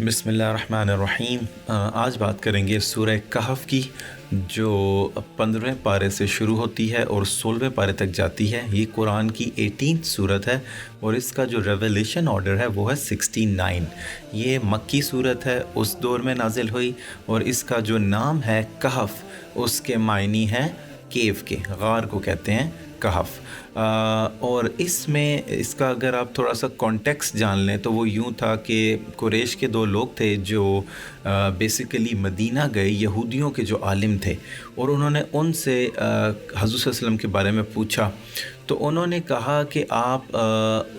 بسم اللہ الرحمن الرحیم۔ آج بات کریں گے سورہ کہف کی، جو 15ویں پارے سے شروع ہوتی ہے اور 16ویں پارے تک جاتی ہے۔ یہ قرآن کی 18 سورت ہے اور اس کا جو ریویلیشن آرڈر ہے وہ ہے 69۔ یہ مکی سورت ہے، اس دور میں نازل ہوئی، اور اس کا جو نام ہے کہف، اس کے معنی ہیں کیو کے، غار کو کہتے ہیں کہف۔ اور اس میں اس کا اگر آپ تھوڑا سا کانٹیکس جان لیں تو وہ یوں تھا کہ قریش کے دو لوگ تھے جو بیسیکلی مدینہ گئے، یہودیوں کے جو عالم تھے، اور انہوں نے ان سے حضور صلی اللہ علیہ وسلم کے بارے میں پوچھا۔ تو انہوں نے کہا کہ آپ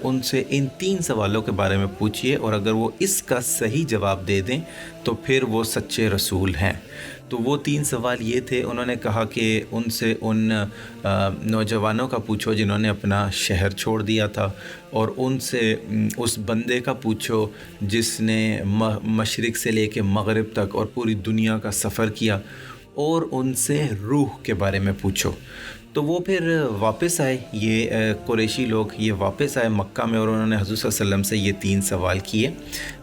ان سے ان 3 سوالوں کے بارے میں پوچھئے، اور اگر وہ اس کا صحیح جواب دے دیں تو پھر وہ سچے رسول ہیں۔ تو وہ 3 سوال یہ تھے، انہوں نے کہا کہ ان سے ان نوجوانوں کا پوچھو جنہوں نے اپنا شہر چھوڑ دیا تھا، اور ان سے اس بندے کا پوچھو جس نے مشرق سے لے کے مغرب تک اور پوری دنیا کا سفر کیا، اور ان سے روح کے بارے میں پوچھو۔ تو وہ پھر واپس آئے، یہ قریشی لوگ یہ واپس آئے مکہ میں، اور انہوں نے حضور صلی اللہ علیہ وسلم سے یہ 3 سوال کیے۔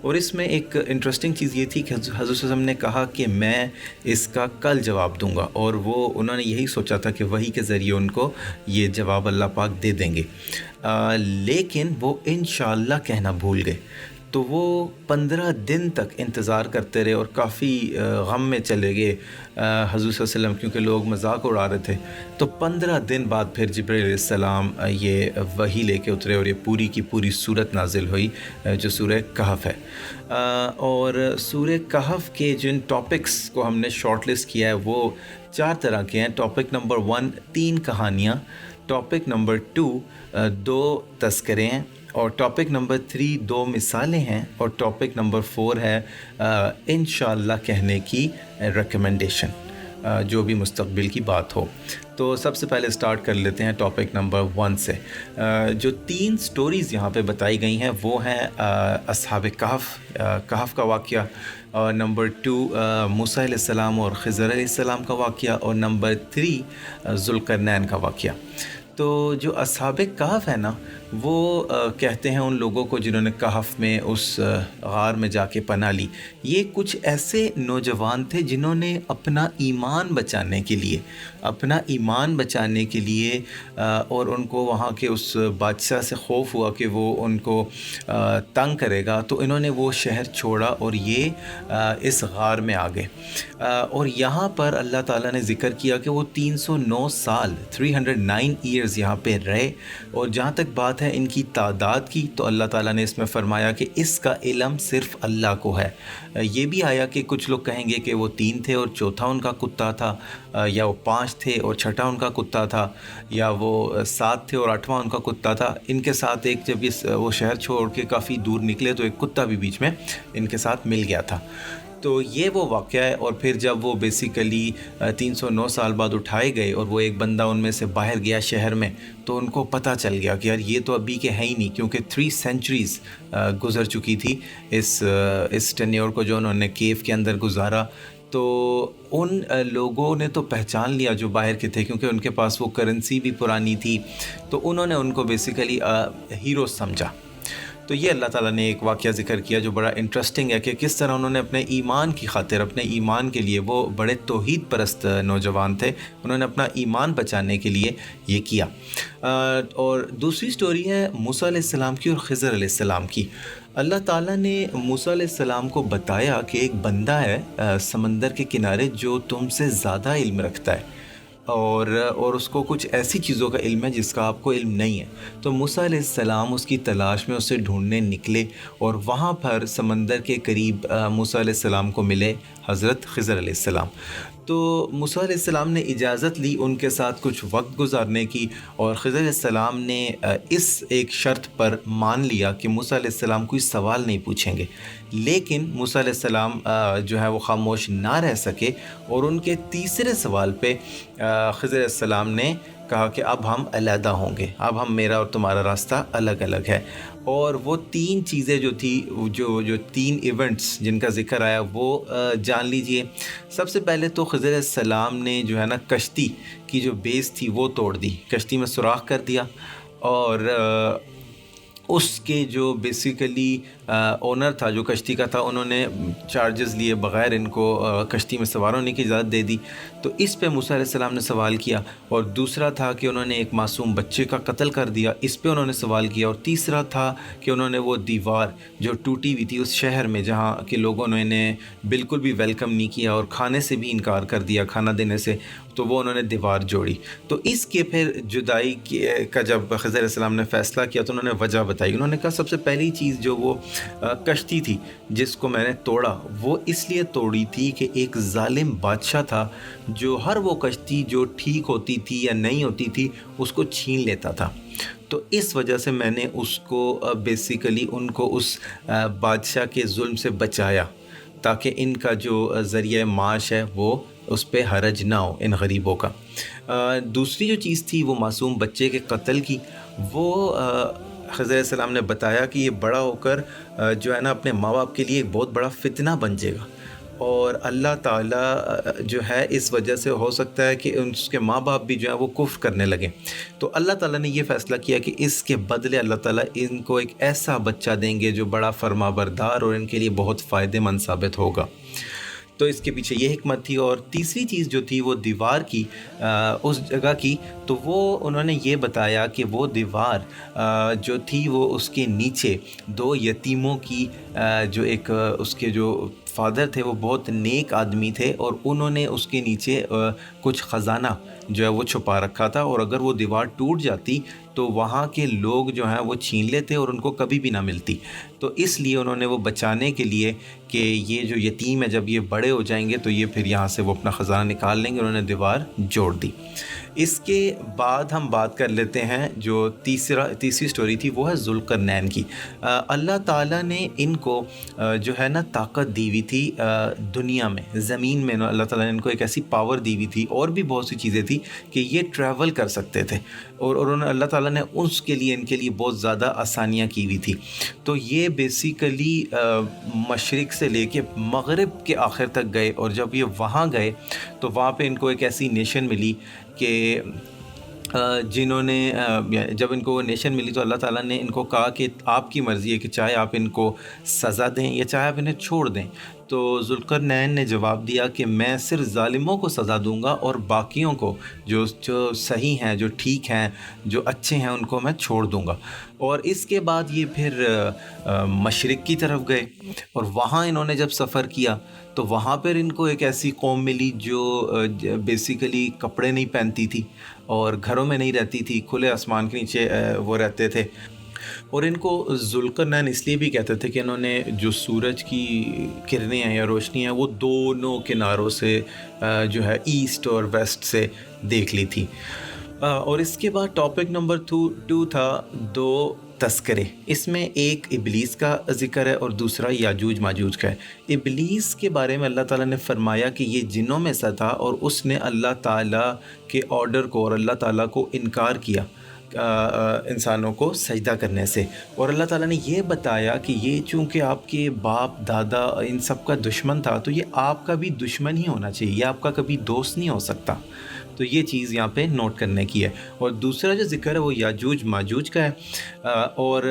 اور اس میں ایک انٹرسٹنگ چیز یہ تھی کہ حضور صلی اللہ علیہ وسلم نے کہا کہ میں اس کا کل جواب دوں گا، اور انہوں نے یہی سوچا تھا کہ وحی کے ذریعے ان کو یہ جواب اللہ پاک دے دیں گے، لیکن وہ انشاءاللہ کہنا بھول گئے۔ تو وہ 15 دن تک انتظار کرتے رہے اور کافی غم میں چلے گئے حضور صلی اللہ علیہ وسلم، کیونکہ لوگ مذاق اڑا رہے تھے۔ تو 15 دن بعد پھر جبرائیل علیہ السلام یہ وحی لے کے اترے، اور یہ پوری کی پوری سورت نازل ہوئی جو سورہ کہف ہے۔ اور سورہ کہف کے جن ٹاپکس کو ہم نے شارٹ لسٹ کیا ہے وہ 4 طرح کے ہیں۔ ٹاپک نمبر 1 3 کہانیاں، ٹاپک نمبر 2 2 تذکرے ہیں، اور ٹاپک نمبر 3 2 مثالیں ہیں، اور ٹاپک نمبر 4 ہے انشاءاللہ کہنے کی ریکمنڈیشن، جو بھی مستقبل کی بات ہو۔ تو سب سے پہلے سٹارٹ کر لیتے ہیں ٹاپک نمبر 1 سے۔ جو 3 سٹوریز یہاں پہ بتائی گئی ہیں وہ ہیں اصحاب کہف کا واقعہ، اور نمبر 2 موسیٰ علیہ السلام اور خضر علیہ السلام کا واقعہ، اور نمبر 3 ذوالقرنین کا واقعہ۔ تو جو اصحاب کہف ہے نا، وہ کہتے ہیں ان لوگوں کو جنہوں نے کہف میں اس غار میں جا کے پناہ لی۔ یہ کچھ ایسے نوجوان تھے جنہوں نے اپنا ایمان بچانے کے لیے اور ان کو وہاں کے اس بادشاہ سے خوف ہوا کہ وہ ان کو تنگ کرے گا، تو انہوں نے وہ شہر چھوڑا اور یہ اس غار میں آ گئے۔ اور یہاں پر اللہ تعالیٰ نے ذکر کیا کہ وہ 309 سال 309 ایئرز یہاں پہ رہے، اور جہاں تک بات ہے ان کی تعداد کی، تو اللہ تعالیٰ نے اس میں فرمایا کہ اس کا علم صرف اللہ کو ہے۔ یہ بھی آیا کہ کچھ لوگ کہیں گے کہ وہ 3 تھے اور چوتھا ان کا کتا تھا، یا وہ 5 تھے اور چھٹا ان کا کتا تھا، یا وہ 7 تھے اور 8واں ان کا کتا تھا۔ ان کے ساتھ ایک جب وہ شہر چھوڑ کے کافی دور نکلے تو ایک کتا بھی بیچ میں ان کے ساتھ مل گیا تھا۔ تو یہ وہ واقعہ ہے۔ اور پھر جب وہ بیسیکلی 309 سال بعد اٹھائے گئے اور وہ ایک بندہ ان میں سے باہر گیا شہر میں، تو ان کو پتہ چل گیا کہ یار یہ تو ابھی کے ہیں ہی نہیں، کیونکہ 3 سینچریز گزر چکی تھی اس ٹینیور کو جو انہوں نے کیف کے اندر گزارا۔ تو ان لوگوں نے تو پہچان لیا جو باہر کے تھے، کیونکہ ان کے پاس وہ کرنسی بھی پرانی تھی، تو انہوں نے ان کو بیسیکلی ہیرو سمجھا۔ تو یہ اللہ تعالیٰ نے ایک واقعہ ذکر کیا جو بڑا انٹرسٹنگ ہے، کہ کس طرح انہوں نے اپنے ایمان کی خاطر، اپنے ایمان کے لیے، وہ بڑے توحید پرست نوجوان تھے، انہوں نے اپنا ایمان بچانے کے لیے یہ کیا۔ اور دوسری سٹوری ہے موسیٰ علیہ السلام کی اور خضر علیہ السلام کی۔ اللہ تعالیٰ نے موسیٰ علیہ السلام کو بتایا کہ ایک بندہ ہے سمندر کے کنارے جو تم سے زیادہ علم رکھتا ہے، اور اس کو کچھ ایسی چیزوں کا علم ہے جس کا آپ کو علم نہیں ہے۔ تو موسیٰ علیہ السلام اس کی تلاش میں اسے ڈھونڈنے نکلے، اور وہاں پر سمندر کے قریب موسیٰ علیہ السلام کو ملے حضرت خضر علیہ السلام۔ تو موسیٰ علیہ السلام نے اجازت لی ان کے ساتھ کچھ وقت گزارنے کی، اور خضر علیہ السلام نے اس ایک شرط پر مان لیا کہ موسیٰ علیہ السلام کوئی سوال نہیں پوچھیں گے۔ لیکن موسیٰ علیہ السلام جو ہے وہ خاموش نہ رہ سکے، اور ان کے تیسرے سوال پہ خضر علیہ السلام نے کہا کہ اب ہم علیحدہ ہوں گے، اب میرا اور تمہارا راستہ الگ الگ ہے۔ اور وہ 3 چیزیں جو تھی، جو 3 ایونٹس جن کا ذکر آیا وہ جان لیجئے۔ سب سے پہلے تو خضر علیہ السلام نے جو ہے نا کشتی کی جو بیس تھی وہ توڑ دی، کشتی میں سوراخ کر دیا، اور اس کے جو بیسیکلی اونر تھا جو کشتی کا تھا، انہوں نے چارجز لیے بغیر ان کو کشتی میں سوار ہونے کی اجازت دے دی. تو اس پہ موسیٰ علیہ السلام نے سوال کیا. اور دوسرا تھا کہ انہوں نے ایک معصوم بچے کا قتل کر دیا، اس پہ انہوں نے سوال کیا. اور تیسرا تھا کہ انہوں نے وہ دیوار جو ٹوٹی ہوئی تھی اس شہر میں جہاں کے لوگوں نے انہیں بالکل بھی ویلکم نہیں کیا اور کھانے سے بھی انکار کر دیا، کھانا دینے سے، تو وہ انہوں نے دیوار جوڑی. تو اس کے پھر جدائی کا جب خضر علیہ السلام نے فیصلہ کیا تو انہوں نے وجہ بتائی. انہوں نے کہا سب سے پہلی چیز جو وہ کشتی تھی جس کو میں نے توڑا، وہ اس لیے توڑی تھی کہ ایک ظالم بادشاہ تھا جو ہر وہ کشتی جو ٹھیک ہوتی تھی یا نہیں ہوتی تھی اس کو چھین لیتا تھا. تو اس وجہ سے میں نے اس کو بیسیکلی ان کو اس بادشاہ کے ظلم سے بچایا تاکہ ان کا جو ذریعہ معاش ہے وہ اس پہ حرج نہ ہو ان غریبوں کا. دوسری جو چیز تھی وہ معصوم بچے کے قتل کی. وہ خضر علیہ السلام نے بتایا کہ یہ بڑا ہو کر جو ہے نا اپنے ماں باپ کے لیے ایک بہت بڑا فتنہ بن جائے گا، اور اللہ تعالیٰ جو ہے اس وجہ سے ہو سکتا ہے کہ اس کے ماں باپ بھی جو ہے وہ کفر کرنے لگیں. تو اللہ تعالیٰ نے یہ فیصلہ کیا کہ اس کے بدلے اللہ تعالیٰ ان کو ایک ایسا بچہ دیں گے جو بڑا فرما بردار اور ان کے لیے بہت فائدہ مند ثابت ہوگا. تو اس کے پیچھے یہ حکمت تھی. اور تیسری چیز جو تھی وہ دیوار کی، اس جگہ کی، تو وہ انہوں نے یہ بتایا کہ وہ دیوار جو تھی وہ اس کے نیچے 2 یتیموں کی، جو ایک اس کے جو فادر تھے وہ بہت نیک آدمی تھے، اور انہوں نے اس کے نیچے کچھ خزانہ جو ہے وہ چھپا رکھا تھا، اور اگر وہ دیوار ٹوٹ جاتی تو وہاں کے لوگ جو ہیں وہ چھین لیتے اور ان کو کبھی بھی نہ ملتی. تو اس لیے انہوں نے وہ بچانے کے لیے کہ یہ جو یتیم ہے جب یہ بڑے ہو جائیں گے تو یہ پھر یہاں سے وہ اپنا خزانہ نکال لیں گے، انہوں نے دیوار جوڑ دی. اس کے بعد ہم بات کر لیتے ہیں جو تیسری سٹوری تھی، وہ ہے ذوالقرنین کی. اللہ تعالیٰ نے ان کو جو ہے نا طاقت دی ہوئی تھی دنیا میں، زمین میں اللہ تعالیٰ نے ان کو ایک ایسی پاور دی ہوئی تھی، اور بھی بہت سی چیزیں تھی کہ یہ ٹریول کر سکتے تھے، اور انہوں نے اللہ تعالیٰ نے اس کے لیے ان کے لیے بہت زیادہ آسانیاں کی ہوئی تھی. تو یہ بیسیکلی مشرق سے لے کے مغرب کے آخر تک گئے، اور جب یہ وہاں گئے تو وہاں پہ ان کو ایک ایسی نیشن ملی کہ جنہوں نے جب ان کو وہ نیشن ملی تو اللہ تعالیٰ نے ان کو کہا کہ آپ کی مرضی ہے کہ چاہے آپ ان کو سزا دیں یا چاہے آپ انہیں چھوڑ دیں. تو ذوالقرنین نے جواب دیا کہ میں صرف ظالموں کو سزا دوں گا اور باقیوں کو جو صحیح ہیں، جو ٹھیک ہیں، جو اچھے ہیں، ان کو میں چھوڑ دوں گا. اور اس کے بعد یہ پھر مشرق کی طرف گئے، اور وہاں انہوں نے جب سفر کیا تو وہاں پر ان کو ایک ایسی قوم ملی جو بیسیکلی کپڑے نہیں پہنتی تھی اور گھروں میں نہیں رہتی تھی، کھلے آسمان کے نیچے وہ رہتے تھے. اور ان کو ذوالقرنین اس لیے بھی کہتے تھے کہ انہوں نے جو سورج کی کرنیں ہیں یا روشنی ہیں وہ دونوں کناروں سے جو ہے ایسٹ اور ویسٹ سے دیکھ لی تھی. اور اس کے بعد ٹاپک نمبر 2 تھا 2 تذکرے. اس میں ایک ابلیس کا ذکر ہے اور دوسرا یاجوج ماجوج کا ہے. ابلیس کے بارے میں اللہ تعالیٰ نے فرمایا کہ یہ جنوں میں سے تھا اور اس نے اللہ تعالیٰ کے آرڈر کو اور اللہ تعالیٰ کو انکار کیا انسانوں کو سجدہ کرنے سے. اور اللہ تعالیٰ نے یہ بتایا کہ یہ چونکہ آپ کے باپ دادا ان سب کا دشمن تھا تو یہ آپ کا بھی دشمن ہی ہونا چاہیے، یہ آپ کا کبھی دوست نہیں ہو سکتا. تو یہ چیز یہاں پہ نوٹ کرنے کی ہے. اور دوسرا جو ذکر ہے وہ یاجوج ماجوج کا ہے، اور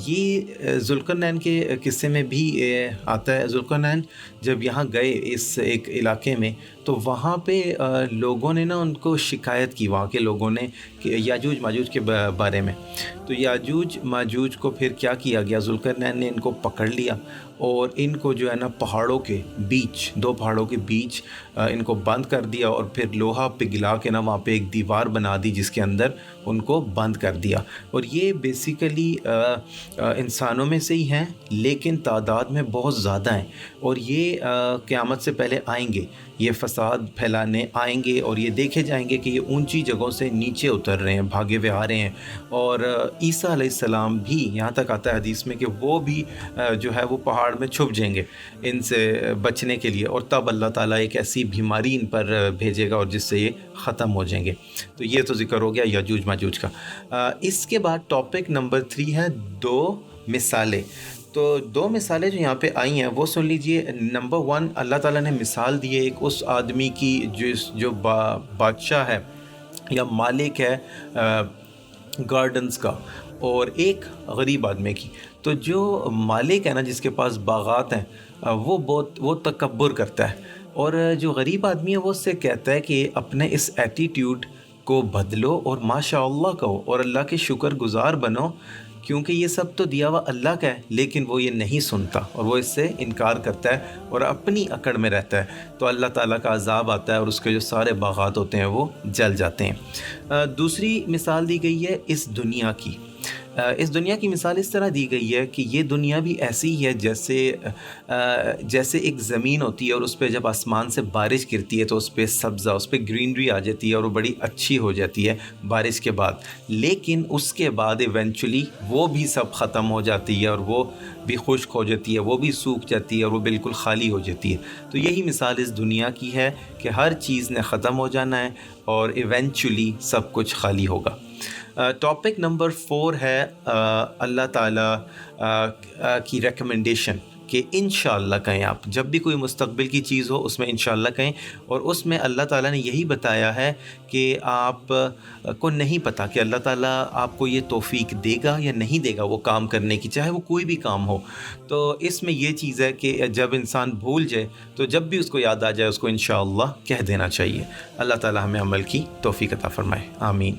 یہ ذوالقرنین کے قصے میں بھی آتا ہے. ذوالقرنین جب یہاں گئے اس ایک علاقے میں تو وہاں پہ لوگوں نے نا ان کو شکایت کی، وہاں کے لوگوں نے، کہ یاجوج ماجوج کے بارے میں. تو یاجوج ماجوج کو پھر کیا کیا گیا، ذوالقرنین نے ان کو پکڑ لیا اور ان کو جو ہے نا پہاڑوں کے بیچ، 2 پہاڑوں کے بیچ ان کو بند کر دیا، اور پھر لوہا پگھلا کے نا وہاں پہ ایک دیوار بنا دی جس کے اندر ان کو بند کر دیا. اور یہ بیسیکلی انسانوں میں سے ہی ہیں لیکن تعداد میں بہت زیادہ ہیں، اور یہ قیامت سے پہلے آئیں گے، یہ فساد پھیلانے آئیں گے، اور یہ دیکھے جائیں گے کہ یہ اونچی جگہوں سے نیچے اتر رہے ہیں، بھاگے ہوئے آ رہے ہیں. اور عیسیٰ علیہ السلام بھی یہاں تک آتا ہے حدیث میں کہ وہ بھی جو ہے وہ پہاڑ میں چھپ جائیں گے ان سے بچنے کے لیے، اور تب اللہ تعالیٰ ایک ایسی بیماری ان پر بھیجے گا اور جس سے یہ ختم ہو جائیں گے. تو یہ تو ذکر ہو گیا یاجوج ماجوج کا. اس کے بعد ٹاپک نمبر 3 ہے 2 مثالیں. تو 2 مثالیں جو یہاں پہ آئی ہیں وہ سن لیجئے. نمبر 1 اللہ تعالیٰ نے مثال دی ہے ایک اس آدمی کی جو بادشاہ ہے یا مالک ہے گارڈنز کا، اور ایک غریب آدمی کی. تو جو مالک ہے نا جس کے پاس باغات ہیں وہ تکبر کرتا ہے، اور جو غریب آدمی ہے وہ اس سے کہتا ہے کہ اپنے اس ایٹیٹیوڈ کو بدلو اور ماشاء اللہ کہو اور اللہ کے شکر گزار بنو، کیونکہ یہ سب تو دیا ہوا اللہ کا ہے. لیکن وہ یہ نہیں سنتا اور وہ اس سے انکار کرتا ہے اور اپنی اکڑ میں رہتا ہے، تو اللہ تعالیٰ کا عذاب آتا ہے اور اس کے جو سارے باغات ہوتے ہیں وہ جل جاتے ہیں. دوسری مثال دی گئی ہے اس دنیا کی. اس دنیا کی مثال اس طرح دی گئی ہے کہ یہ دنیا بھی ایسی ہی ہے جیسے ایک زمین ہوتی ہے اور اس پہ جب آسمان سے بارش گرتی ہے تو اس پہ سبزہ، اس پہ گرینری آ جاتی ہے اور وہ بڑی اچھی ہو جاتی ہے بارش کے بعد. لیکن اس کے بعد ایونچولی وہ بھی سب ختم ہو جاتی ہے اور وہ بھی خشک ہو جاتی ہے، وہ بھی سوکھ جاتی ہے اور وہ بالکل خالی ہو جاتی ہے. تو یہی مثال اس دنیا کی ہے کہ ہر چیز نے ختم ہو جانا ہے اور ایونچولی سب کچھ خالی ہوگا. ٹاپک نمبر 4 ہے اللہ تعالیٰ کی ریکمنڈیشن کہ انشاءاللہ کہیں. آپ جب بھی کوئی مستقبل کی چیز ہو اس میں انشاءاللہ کہیں، اور اس میں اللہ تعالیٰ نے یہی بتایا ہے کہ آپ کو نہیں پتہ کہ اللہ تعالیٰ آپ کو یہ توفیق دے گا یا نہیں دے گا وہ کام کرنے کی، چاہے وہ کوئی بھی کام ہو. تو اس میں یہ چیز ہے کہ جب انسان بھول جائے تو جب بھی اس کو یاد آ جائے اس کو انشاءاللہ کہہ دینا چاہیے. اللہ تعالیٰ ہمیں عمل کی توفیق عطا فرمائے. آمین.